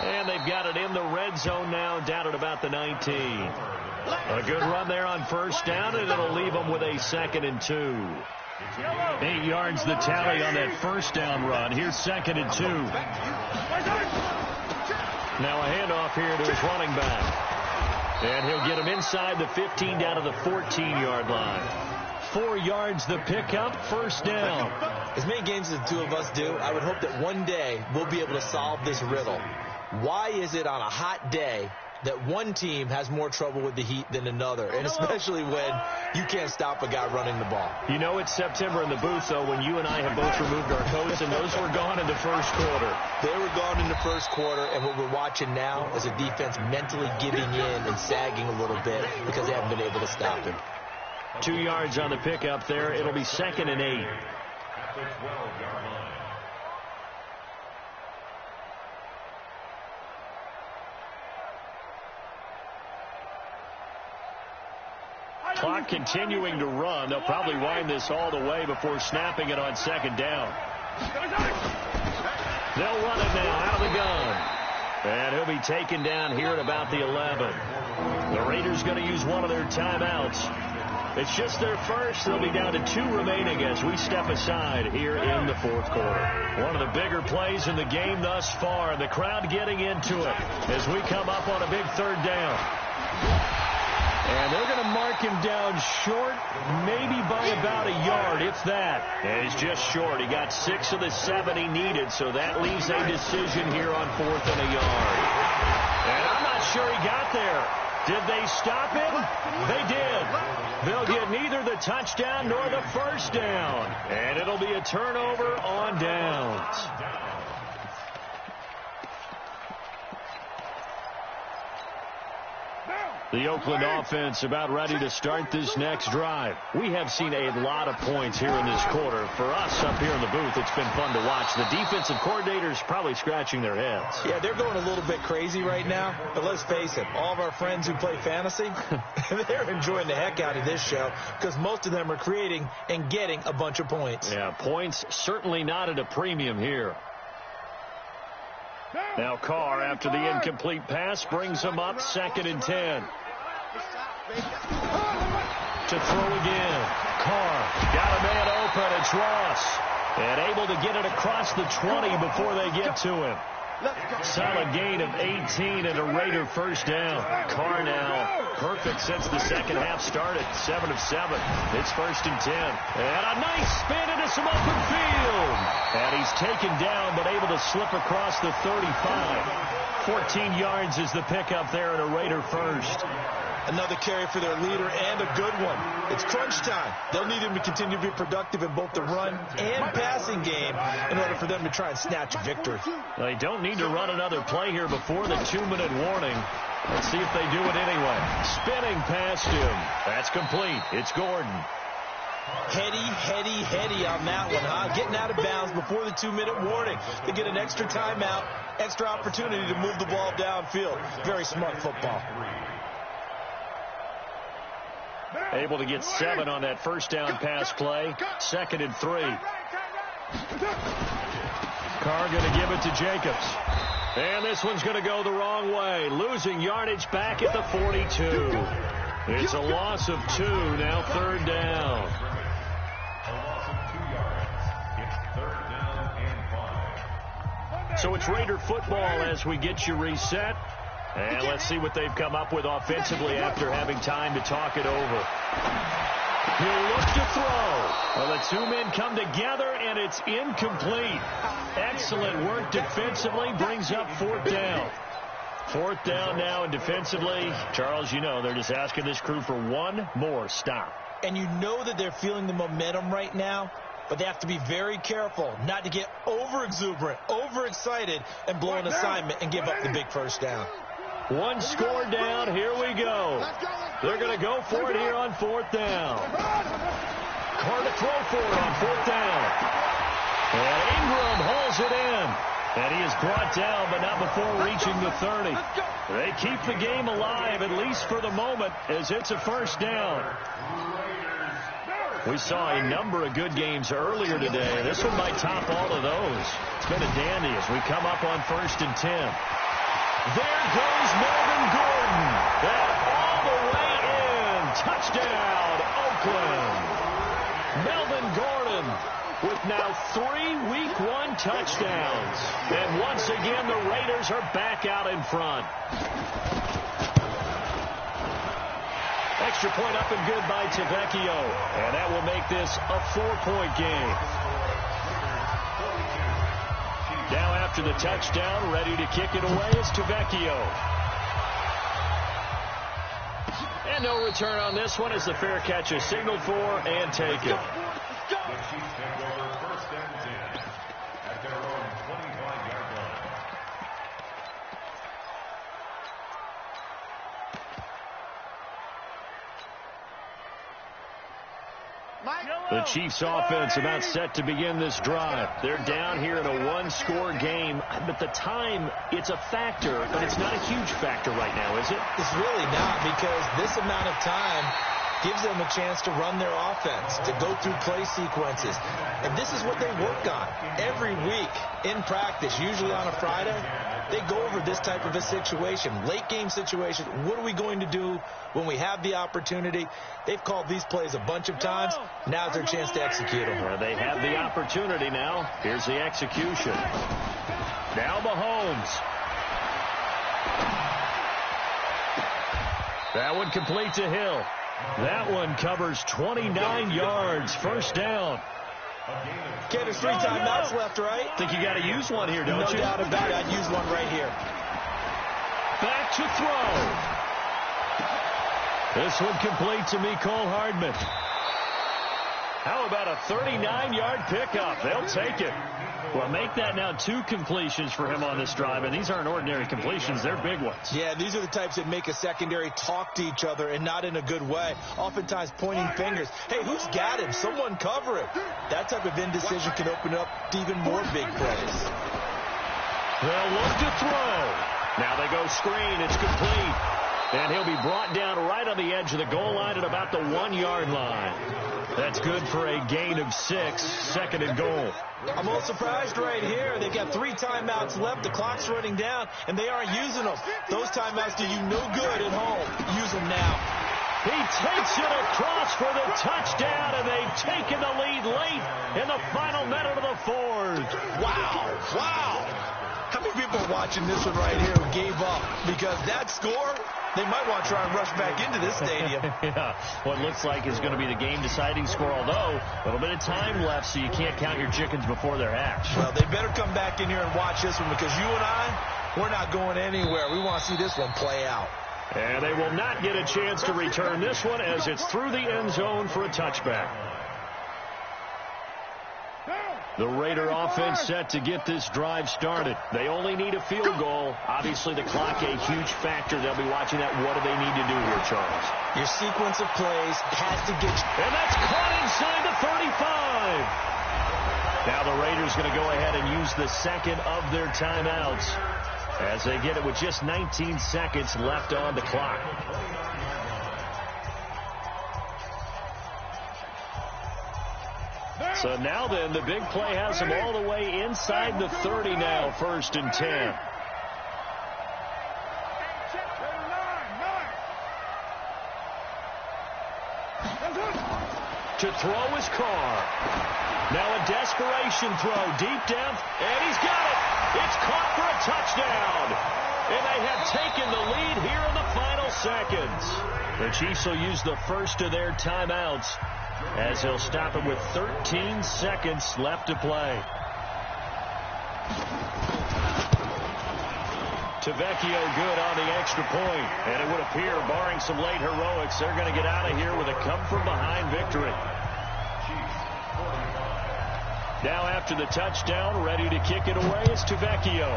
And they've got it in the red zone now, down at about the 19. A good run there on first down, and it'll leave them with a 2nd and 2. 8 yards the tally on that first down run. Here's 2nd and 2. Now a handoff here to his running back. And he'll get him inside the 15 down to the 14-yard line. 4 yards the pickup, first down. As many games as the two of us do, I would hope that one day we'll be able to solve this riddle. Why is it on a hot day that one team has more trouble with the heat than another, and especially when you can't stop a guy running the ball? You know it's September in the booth, though, when you and I have both removed our coats, and those were gone in the first quarter. They were gone in the first quarter, and what we're watching now is a defense mentally giving in and sagging a little bit because they haven't been able to stop him. 2 yards on the pickup there. It'll be 2nd and 8. At the 12-yard line. Clock continuing to run. They'll probably wind this all the way before snapping it on 2nd down. They'll run it now out of the gun. And he'll be taken down here at about the 11. The Raiders going to use one of their timeouts. It's just their first. They'll be down to 2 remaining as we step aside here in the fourth quarter. One of the bigger plays in the game thus far. The crowd getting into it as we come up on a big 3rd down. And they're going to mark him down short, maybe by about a yard, if that. And he's just short. He got 6 of the 7 he needed, so that leaves a decision here on 4th and a yard. And I'm not sure he got there. Did they stop him? They did. They'll get neither the touchdown nor the first down. And it'll be a turnover on downs. The Oakland offense about ready to start this next drive. We have seen a lot of points here in this quarter. For us up here in the booth, it's been fun to watch. The defensive coordinators probably scratching their heads. Yeah, they're going a little bit crazy right now. But let's face it, all of our friends who play fantasy, they're enjoying the heck out of this show because most of them are creating and getting a bunch of points. Yeah, points certainly not at a premium here. Now Carr, after the incomplete pass, brings him up 2nd and 10. To throw again. Carr got a man open. It's Ross. And able to get it across the 20 before they get to him. Solid gain of 18 and a Raider first down. Carr now perfect since the second half started. 7 of 7. It's 1st and 10. And a nice spin into some open field. And he's taken down but able to slip across the 35. 14 yards is the pickup there and a Raider first. Another carry for their leader and a good one. It's crunch time. They'll need him to continue to be productive in both the run and passing game in order for them to try and snatch a victory. They don't need to run another play here before the 2-minute warning. Let's see if they do it anyway. Spinning past him. That's complete. It's Gordon. Heady on that one, huh? Getting out of bounds before the 2-minute warning. They get an extra timeout, extra opportunity to move the ball downfield. Very smart football. Able to get 7 on that first down pass play. 2nd and 3. Carr going to give it to Jacobs. And this one's going to go the wrong way. Losing yardage back at the 42. It's a loss of 2. Now 3rd down. A loss of 2 yards. It's 3rd down and 5. So it's Raider football as we get you reset. And let's see what they've come up with offensively after having time to talk it over. He'll look to throw. Well, the 2 men come together, and it's incomplete. Excellent work defensively. Brings up 4th down. 4th down now, and defensively, Charles, you know, they're just asking this crew for one more stop. And you know that they're feeling the momentum right now, but they have to be very careful not to get over-exuberant, over-excited, and blow an assignment and give up the big first down. One score down. Here we go. They're going to go for it here on 4th down. Carr to throw for it on 4th down. And Ingram holds it in. And he is brought down, but not before reaching the 30. They keep the game alive, at least for the moment, as it's a first down. We saw a number of good games earlier today. This one might top all of those. It's been a dandy as we come up on 1st and 10. There goes Melvin Gordon. And all the way in. Touchdown, Oakland. Melvin Gordon with now 3 Week 1 touchdowns. And once again, the Raiders are back out in front. Extra point up and good by Tavecchio. And that will make this a 4-point game. Now after the touchdown, ready to kick it away is Tavecchio. And no return on this one as the fair catch is signaled for and taken. The Chiefs take over 1st and 10 at their own 25-yard line. The Chiefs offense about set to begin this drive. They're down here in a 1-score game, but the time, it's a factor, but it's not a huge factor right now, is it? It's really not, because this amount of time gives them a chance to run their offense, to go through play sequences. And this is what they work on every week in practice, usually on a Friday. They go over this type of a situation, late game situation. What are we going to do when we have the opportunity? They've called these plays a bunch of times. Now's their chance to execute them. Well, they have the opportunity now. Here's the execution. Now Mahomes. That one complete to Hill. That one covers 29 yards. First down. Okay, there's 3 timeouts left, right? Think you got to use one here, don't you? No doubt about it. I'd use one right here. Back to throw. This one complete to Mecole Hardman. How about a 39-yard pickup? They'll take it. Well, make that now 2 completions for him on this drive, and these aren't ordinary completions. They're big ones. Yeah, these are the types that make a secondary talk to each other and not in a good way, oftentimes pointing fingers. Hey, who's got him? Someone cover him. That type of indecision can open up to even more big plays. They'll look to throw. Now they go screen. It's complete. And he'll be brought down right on the edge of the goal line at about the 1-yard line. That's good for a gain of 6, 2nd and goal. I'm a little surprised right here. They've got 3 timeouts left. The clock's running down, and they aren't using them. Those timeouts do you no good at home. Use them now. He takes it across for the touchdown, and they've taken the lead late in the final minute of the 4th. Wow. Wow. How many people are watching this one right here who gave up? Because that score, they might want to try and rush back into this stadium. Yeah, what looks like is going to be the game-deciding score, although a little bit of time left, so you can't count your chickens before they're hatched. Well, they better come back in here and watch this one, because you and I, we're not going anywhere. We want to see this one play out. And they will not get a chance to return this one as it's through the end zone for a touchback. The Raider offense set to get this drive started. They only need a field goal. Obviously, the clock a huge factor. They'll be watching that. What do they need to do here, Charles? Your sequence of plays has to get you. And that's caught inside the 35. Now the Raiders going to go ahead and use the second of their timeouts as they get it with just 19 seconds left on the clock. So now then, the big play has them all the way inside the 30 now, 1st and 10. To throw is Carr. Now a desperation throw deep down, and he's got it. It's caught for a touchdown. And they have taken the lead here in the final seconds. The Chiefs will use the first of their timeouts as they'll stop it with 13 seconds left to play. Tavecchio good on the extra point. And it would appear, barring some late heroics, they're going to get out of here with a come-from-behind victory. Now after the touchdown, ready to kick it away is Tavecchio.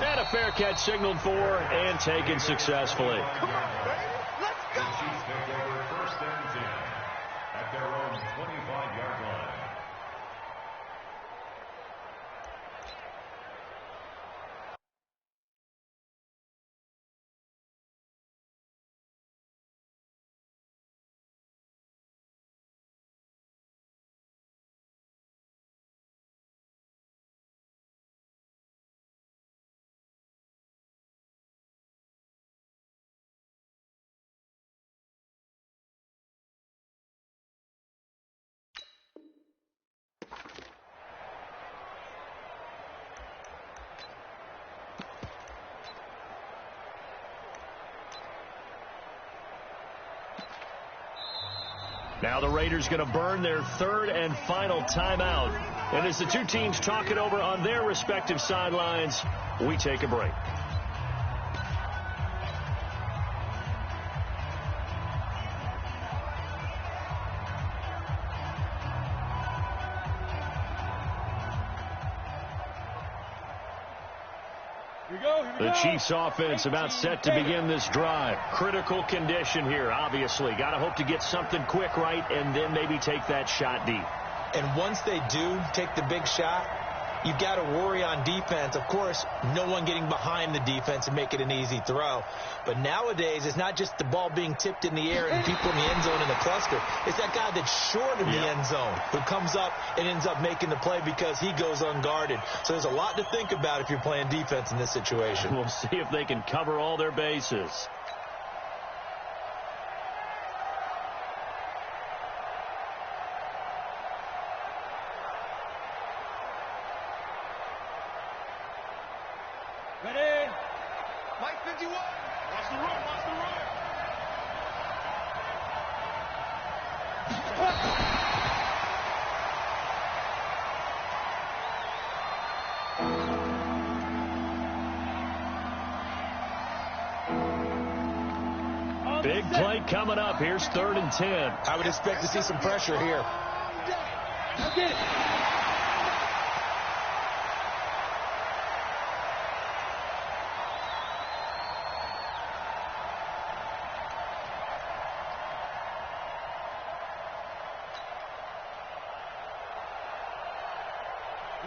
And a fair catch signaled for and taken successfully. Come on, baby. Let's go. The Chiefs take over 1st and 10 at their own 25-yard line. Now the Raiders going to burn their 3rd and final timeout. And as the two teams talk it over on their respective sidelines, we take a break. The Chiefs offense about set to begin this drive. Critical condition here, obviously. Got to hope to get something quick right and then maybe take that shot deep. And once they do take the big shot, you've got to worry on defense. Of course, no one getting behind the defense and make it an easy throw. But nowadays, it's not just the ball being tipped in the air and people in the end zone in the cluster. It's that guy that's short of the end zone who comes up and ends up making the play because he goes unguarded. So there's a lot to think about if you're playing defense in this situation. We'll see if they can cover all their bases. Ready? Mike 51. Watch the run. Watch the run. Big play coming up. Here's 3rd and 10. I would expect to see some pressure here.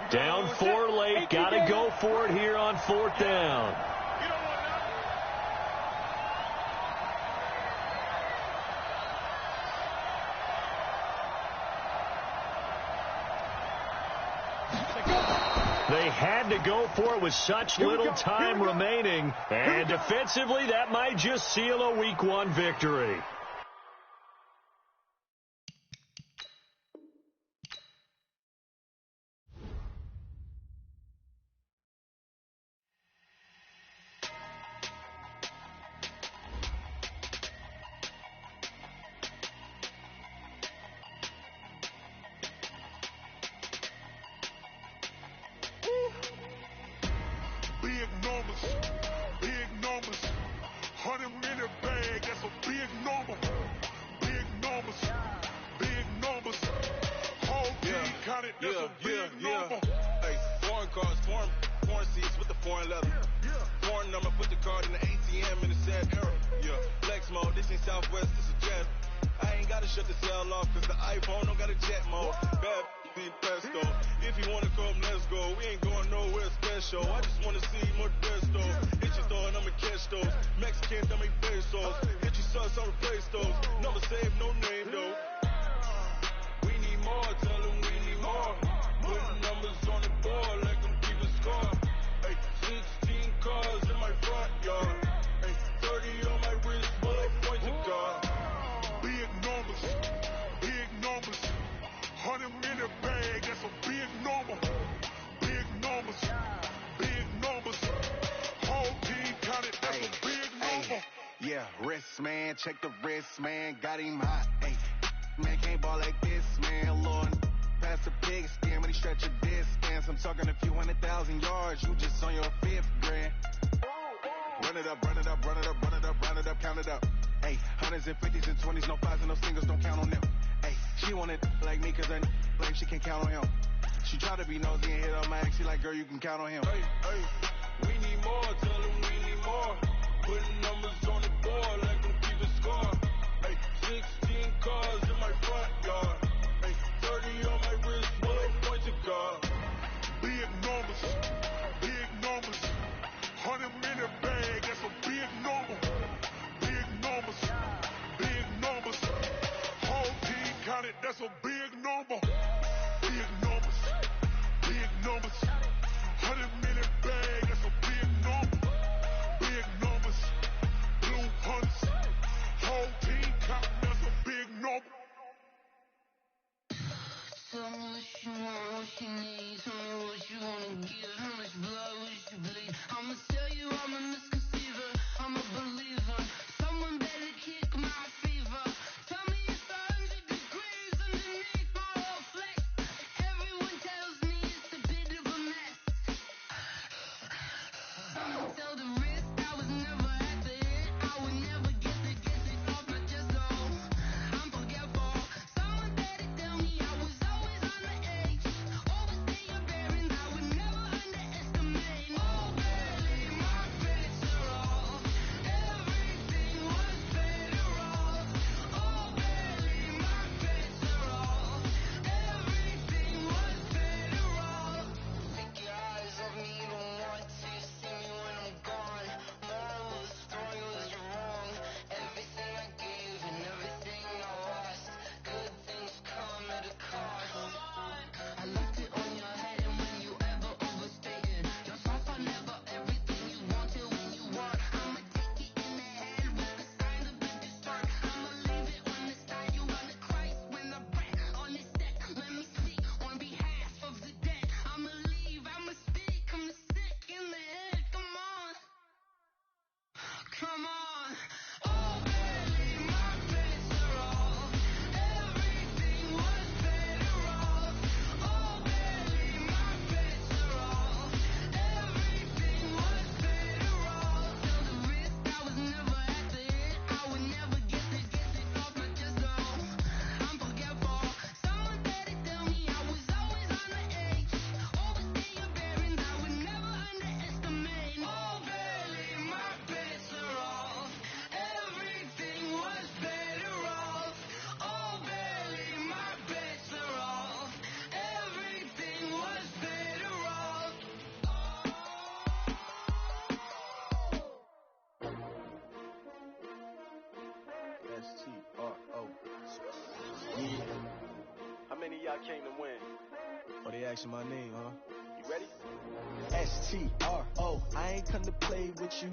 Down 4 late. Got to go for it here on 4th down. They had to go for it with such little time remaining. And defensively, that might just seal a Week 1 victory. Big numbers, 100-minute bag, that's a big number. Big numbers, whole team counted, that's a big number. Hey, foreign cars, foreign seats with the foreign leather. Foreign number, put the card in the ATM in the sad era. Flex mode, this ain't Southwest, this is Jet. I ain't gotta shut the cell off, cause the iPhone don't got a jet mode. Bad being pesto. If you wanna come, let's go. We ain't going nowhere special. I just wanna see more desto. Hit your thought, I'ma catch those. Mexican, don't make pesos. Hit your sus, I'll replace those. Number save, no name though. We need more, tell them we need more. Putting numbers on the board like I'm keeping score. Hey, 16 cars in my front yard. Hey, 30 on my wrist, bullet points of God. Big numbers, 100-minute bag, that's a big number. Big numbers, whole team counted, that's a big number. Yeah, wrist man, check the wrist man, got him hot. Hey, man can't ball like this, man. Lord, pass the pig skin when he stretch a distance. I'm talking a few 100,000 yards, you just on your 5th grand. Run it up, count it up. Hey, 100s and 50s and 20s, no 5s and no singles, don't count on them. Hey, she want it like me, cause I like she can count on him. She try to be nosy and hit on my ex, she like, girl, you can count on him. Hey, we need more, tell them we need more. Putting numbers on the board like I'm keeping score. Hey, 16 cars in my front yard. Hey, 30 on my wrist, bullet points of God. Big numbers, 100-minute bag, that's a big number. Big numbers, whole team counted, that's a big number. Big numbers, 100-minute bag, that's a big number. Big numbers, blue hunts, whole team counted, that's a big number. Tell me what you want, what you need. Tell me what you wanna give. How much blood would you bleed? I'ma tell you I'm a misconceiver. I'm a believer. Someone better kick my fever. Tell me it's 100 degrees underneath my whole flex. Everyone tells me it's a bit of a mess. Someone tell the risk I was never at the hit. I would never get it off my chest. Oh, I'm forgetful. Someone better tell me I was always on the edge. Overstay your bearings, I would never underestimate. Oh, barely my fates are all. Everything came to win. Oh, they asking my name, huh? You ready? STRO, I ain't come to play with you.